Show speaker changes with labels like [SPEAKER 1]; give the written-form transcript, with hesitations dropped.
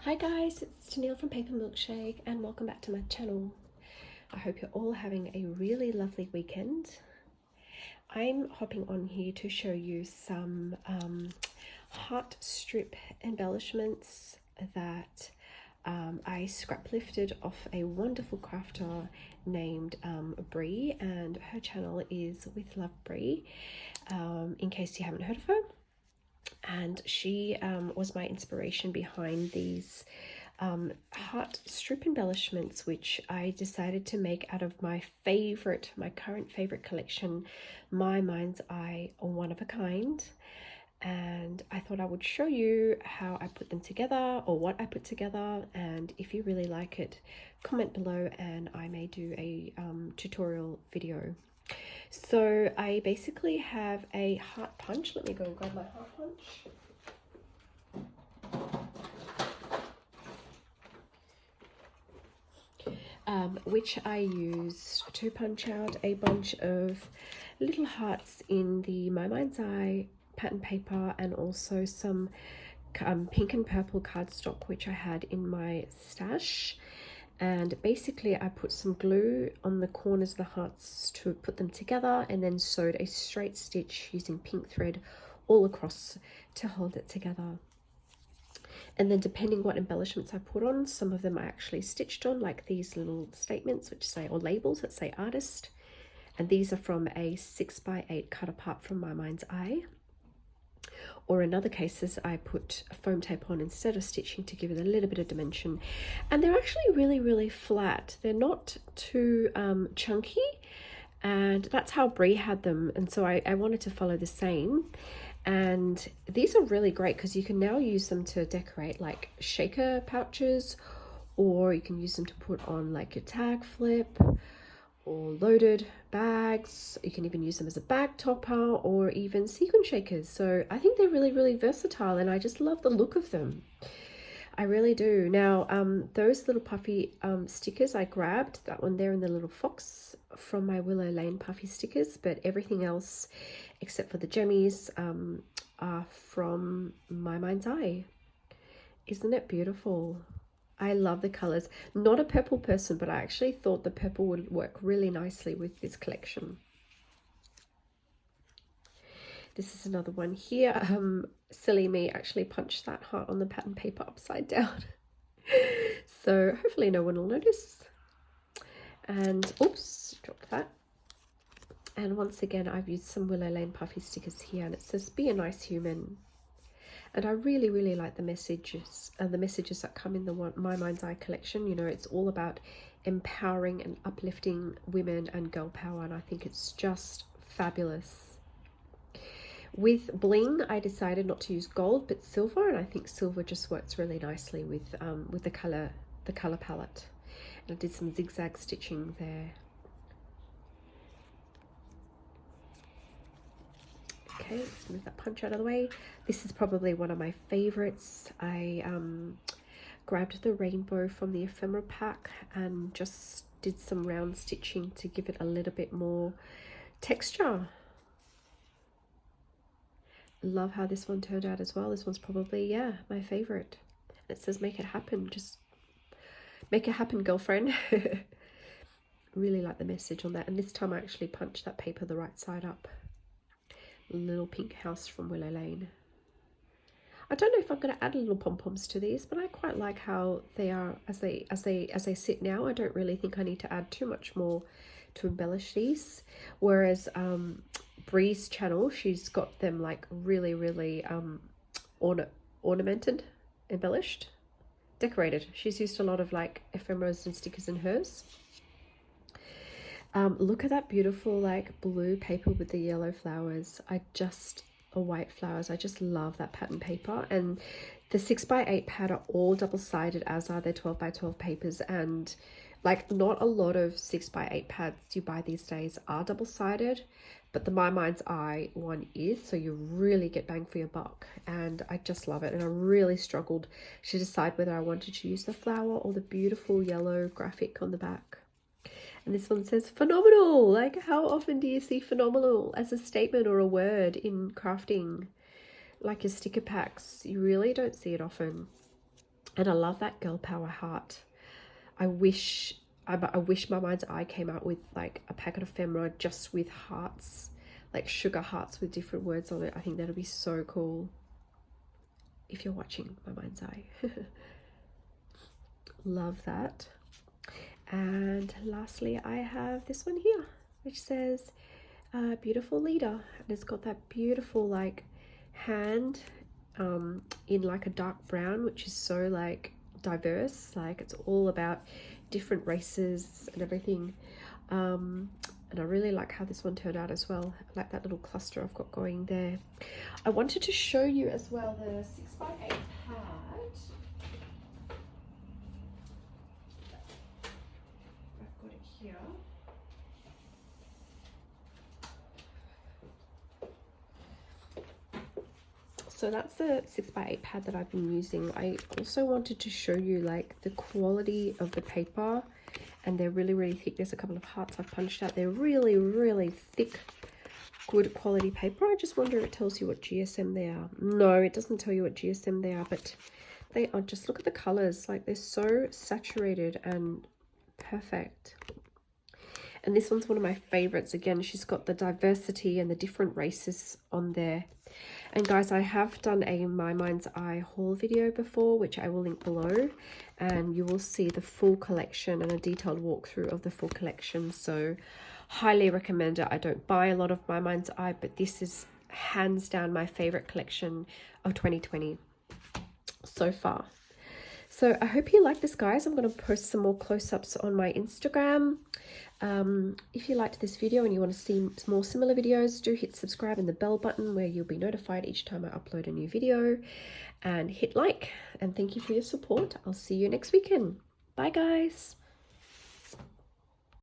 [SPEAKER 1] Hi guys, it's Tennille from Paper Milkshake and welcome back to my channel. I hope you're all having a really lovely weekend. I'm hopping on here to show you some heart strip embellishments that I scrap lifted off a wonderful crafter named Bree, and her channel is With Love Bree, in case you haven't heard of her. And she was my inspiration behind these heart strip embellishments, which I decided to make out of my current favorite collection, My Mind's Eye, One of a Kind. And I thought I would show you how I put them together, or what I put together, and if you really like it, comment below and I may do a tutorial video. So I basically have a heart punch. Let me go and grab my heart punch. Which I use to punch out a bunch of little hearts in the My Mind's Eye pattern paper, and also some pink and purple cardstock which I had in my stash. And basically I put some glue on the corners of the hearts to put them together, and then sewed a straight stitch using pink thread all across to hold it together. And then depending what embellishments I put on, some of them I actually stitched on, like these little statements which say, or labels that say artist, and these are from a 6x8 cut apart from My Mind's Eye. Or in other cases I put foam tape on instead of stitching to give it a little bit of dimension, and they're actually really flat. They're not too chunky, and that's how Brie had them, and so I wanted to follow the same. And these are really great because you can now use them to decorate like shaker pouches, or you can use them to put on like your tag flip or loaded bags. You can even use them as a bag topper or even sequin shakers. So I think they're really versatile, and I just love the look of them. I really do. Now those little puffy stickers I grabbed, that one there and the little fox, from my Willow Lane puffy stickers, but everything else except for the gemmies are from My Mind's Eye. Isn't it beautiful? I love the colors. Not a purple person, but I actually thought the purple would work really nicely with this collection. This is another one here. Silly me actually punched that heart on the pattern paper upside down. So hopefully no one will notice. And oops, dropped that. And once again, I've used some Willow Lane puffy stickers here, and it says "Be a nice human." And I really like the messages that come in the My Mind's Eye collection. You know, it's all about empowering and uplifting women and girl power, and I think it's just fabulous. With bling, I decided not to use gold but silver, and I think silver just works really nicely with the color palette. And I did some zigzag stitching there. Okay, let's move that punch out of the way. This is probably one of my favorites. I grabbed the rainbow from the ephemera pack and just did some round stitching to give it a little bit more texture. Love how this one turned out as well. This one's probably, yeah, my favorite. It says "Make it happen." Just make it happen, girlfriend. Really like the message on that. And this time I actually punched that paper the right side up. Little pink house from Willow Lane. I don't know if I'm going to add little pom-poms to these, but I quite like how they are as they sit now. I don't really think I need to add too much more to embellish these. Whereas Bree's channel, she's got them like really ornamented, embellished, decorated. She's used a lot of like ephemeras and stickers in hers. Look at that beautiful like blue paper with the yellow flowers. Or white flowers. I just love that pattern paper. And the 6x8 pad are all double-sided, as are their 12x12 papers. And like, not a lot of 6x8 pads you buy these days are double-sided, but the My Mind's Eye one is, so you really get bang for your buck. And I just love it. And I really struggled to decide whether I wanted to use the flower or the beautiful yellow graphic on the back. And this one says "phenomenal." Like, how often do you see "phenomenal" as a statement or a word in crafting? Like your sticker packs, you really don't see it often. And I love that girl power heart. I wish My Mind's Eye came out with like a packet of ephemera just with hearts, like sugar hearts with different words on it. I think that'd be so cool. If you're watching My Mind's Eye. Love that. And lastly, I have this one here, which says beautiful leader, and it's got that beautiful like hand in like a dark brown, which is so like diverse, like it's all about different races and everything. And I really like how this one turned out as well. I like that little cluster I've got going there. I wanted to show you as well the 6x8 pad. I've got it here. So that's the 6x8 pad that I've been using. I also wanted to show you like the quality of the paper, and they're really, really thick. There's a couple of hearts I've punched out. They're really, really thick, good quality paper. I just wonder if it tells you what GSM they are. No, it doesn't tell you what GSM they are, but they are. Just look at the colors. Like, they're so saturated and perfect. And this one's one of my favorites. Again, she's got the diversity and the different races on there. And guys, I have done a My Mind's Eye haul video before, which I will link below, and you will see the full collection and a detailed walkthrough of the full collection. So highly recommend it. I don't buy a lot of My Mind's Eye, but this is hands down my favorite collection of 2020 so far. So I hope you like this, guys. I'm going to post some more close-ups on my Instagram. If you liked this video and you want to see more similar videos, do hit subscribe and the bell button where you'll be notified each time I upload a new video, and hit like. And thank you for your support. I'll see you next weekend. Bye, guys.